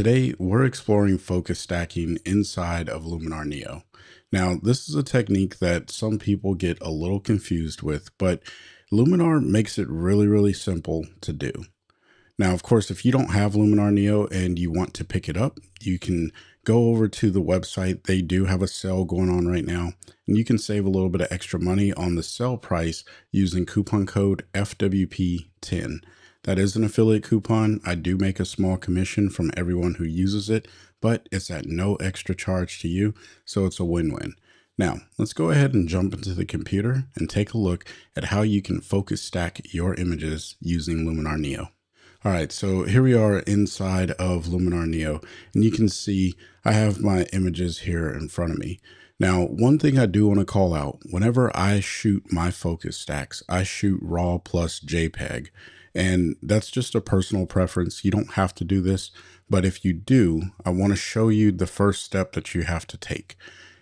Today, we're exploring focus stacking inside of Luminar Neo. Now, this is a technique that some people get a little confused with, but Luminar makes it really simple to do. Now, of course, if you don't have Luminar Neo and you want to pick it up, you can go over to the website. They do have a sale going on right now, and you can save a little bit of extra money on the sale price using coupon code FWP10. That is an affiliate coupon. I do make a small commission from everyone who uses it, but it's at no extra charge to you, so it's a win-win. Now, let's go ahead and jump into the computer and take a look at how you can focus stack your images using Luminar Neo. All right, so here we are inside of Luminar Neo, and you can see I have my images here in front of me. Now, one thing I do want to call out, whenever I shoot my focus stacks, I shoot RAW plus JPEG, and that's just a personal preference. You don't have to do this, but if you do, I want to show you the first step that you have to take.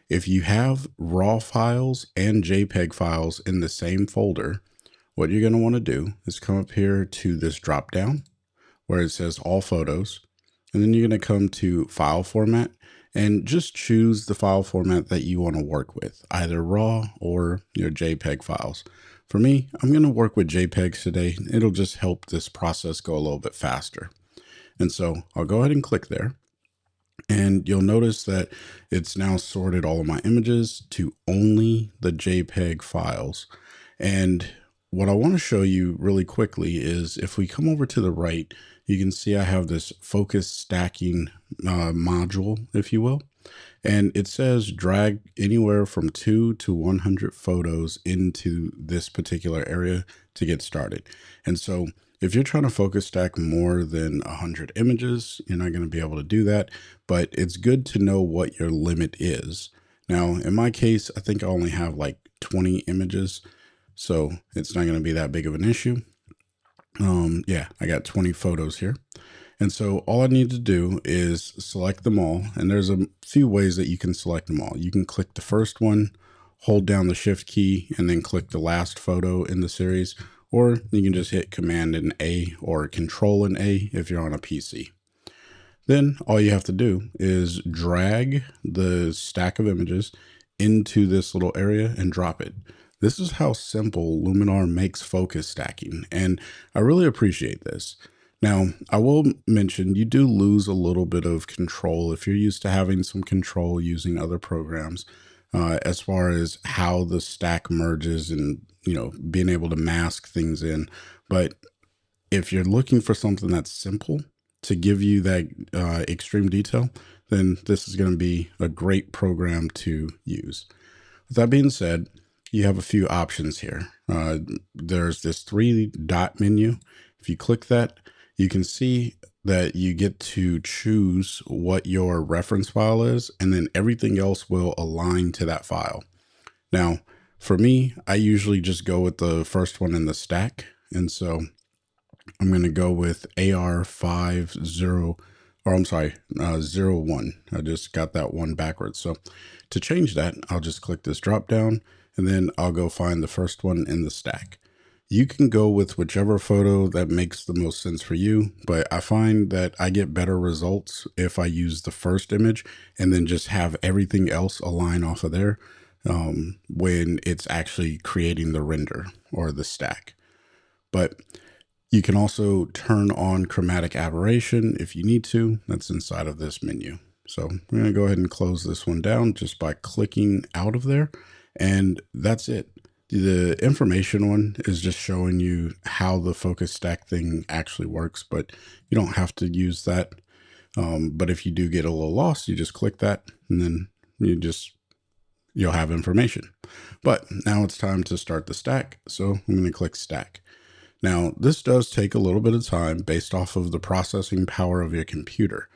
If you have RAW files and JPEG files in the same folder, what you're going to want to do is come up here to this drop down where it says all photos, and then you're going to come to file format and just choose the file format that you want to work with, either RAW or your JPEG files. For me, I'm going to work with JPEGs today. It'll just help this process go a little bit faster. And so I'll go ahead and click there. And you'll notice that it's now sorted all of my images to only the JPEG files. And what I want to show you really quickly is if we come over to the right, you can see I have this focus stacking module, if you will. And it says drag anywhere from 2 to 100 photos into this particular area to get started. And so if you're trying to focus stack more than 100 images, you're not going to be able to do that, but it's good to know what your limit is. Now, in my case, I think I only have like 20 images, so it's not going to be that big of an issue. Yeah, I got 20 photos here. And so all I need to do is select them all. And there's a few ways that you can select them all. You can click the first one, hold down the shift key, and then click the last photo in the series. Or you can just hit Command and A or Control and A if you're on a PC. Then all you have to do is drag the stack of images into this little area and drop it. This is how simple Luminar makes focus stacking, and I really appreciate this. Now, I will mention you do lose a little bit of control if you're used to having some control using other programs as far as how the stack merges and, being able to mask things in. But if you're looking for something that's simple to give you that extreme detail, then this is going to be a great program to use. With that being said, you have a few options here. There's this 3-dot menu. If you click that, you can see that you get to choose what your reference file is, and then everything else will align to that file. Now, for me, I usually just go with the first one in the stack. And so I'm going to go with AR50, or I'm sorry, 01. I just got that one backwards. So to change that, I'll just click this drop down, and then I'll go find the first one in the stack. You can go with whichever photo that makes the most sense for you, but I find that I get better results if I use the first image and then just have everything else align off of there when it's actually creating the render or the stack. But you can also turn on chromatic aberration if you need to. That's inside of this menu. So I'm going to go ahead and close this one down just by clicking out of there. And that's it. The information one is just showing you how the focus stack thing actually works, but you don't have to use that. But if you do get a little lost, you just click that and then you'll have information. But now it's time to start the stack. So I'm going to click stack. Now, this does take a little bit of time based off of the processing power of your computer.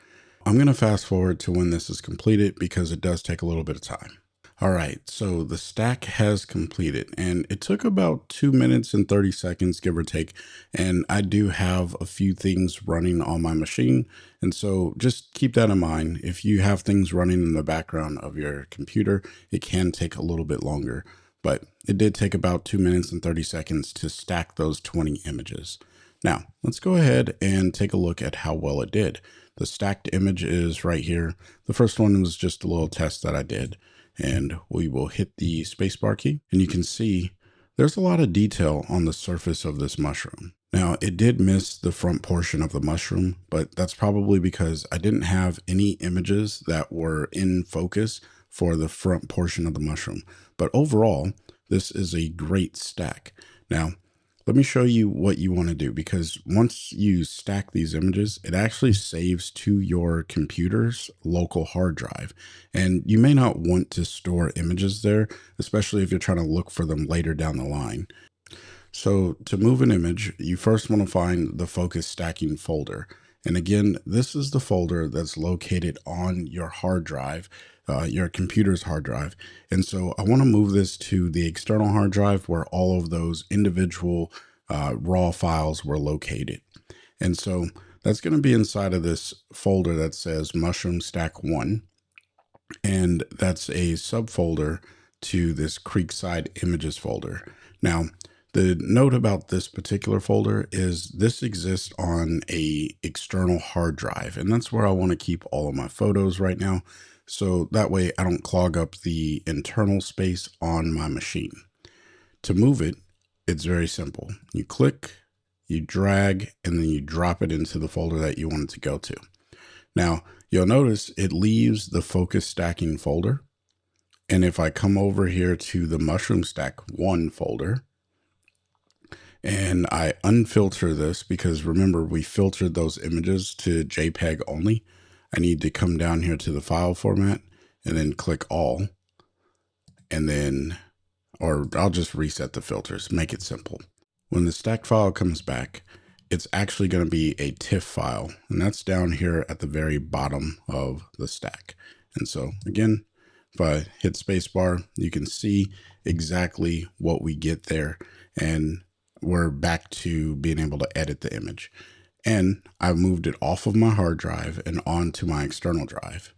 I'm going to fast forward to when this is completed because it does take a little bit of time. All right, so the stack has completed, and it took about 2 minutes and 30 seconds, give or take. And I do have a few things running on my machine. And so just keep that in mind. If you have things running in the background of your computer, it can take a little bit longer. But it did take about 2 minutes and 30 seconds to stack those 20 images. Now, let's go ahead and take a look at how well it did. The stacked image is right here. The first one was just a little test that I did. And we will hit the spacebar key, and you can see there's a lot of detail on the surface of this mushroom. Now, it did miss the front portion of the mushroom, but that's probably because I didn't have any images that were in focus for the front portion of the mushroom. But overall, this is a great stack. Now, let me show you what you want to do, because once you stack these images, it actually saves to your computer's local hard drive. And you may not want to store images there, especially if you're trying to look for them later down the line. So to move an image, you first want to find the focus stacking folder. And again, this is the folder that's located on your hard drive, your computer's hard drive. And so I want to move this to the external hard drive where all of those individual raw files were located. And so that's going to be inside of this folder that says Mushroom Stack 1. And that's a subfolder to this Creekside Images folder. Now, the note about this particular folder is this exists on a external hard drive, and that's where I want to keep all of my photos right now. So that way I don't clog up the internal space on my machine. To move it, it's very simple. You click, you drag, and then you drop it into the folder that you want it to go to. Now, you'll notice it leaves the focus stacking folder. And if I come over here to the Mushroom Stack 1 folder, and I unfilter this, because remember, we filtered those images to JPEG only. I need to come down here to the file format and then click all, and then, or I'll just reset the filters, make it simple. When the stack file comes back, it's actually going to be a TIFF file, and that's down here at the very bottom of the stack. And so again, if I hit spacebar, you can see exactly what we get there, and we're back to being able to edit the image. And I've moved it off of my hard drive and onto my external drive.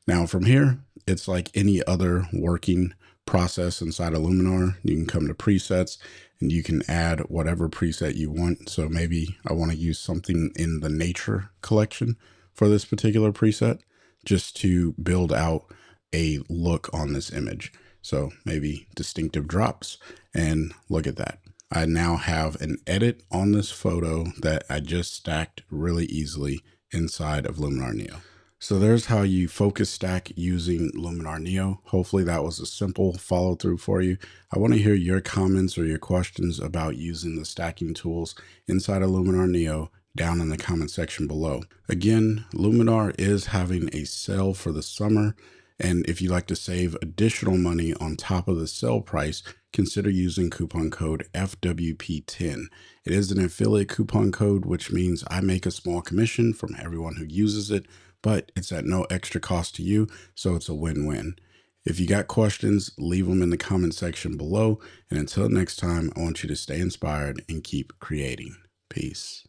Now from here, it's like any other working process inside of Luminar. You can come to presets and you can add whatever preset you want. So maybe I want to use something in the nature collection for this particular preset, just to build out a look on this image. So maybe distinctive drops, and look at that. I now have an edit on this photo that I just stacked really easily inside of Luminar Neo. So there's how you focus stack using Luminar Neo. Hopefully that was a simple follow through for you. I want to hear your comments or your questions about using the stacking tools inside of Luminar Neo down in the comment section below. Again, Luminar is having a sale for the summer. And if you'd like to save additional money on top of the sale price, consider using coupon code FWP10. It is an affiliate coupon code, which means I make a small commission from everyone who uses it, but it's at no extra cost to you, so it's a win-win. If you got questions, leave them in the comment section below. And until next time, I want you to stay inspired and keep creating. Peace.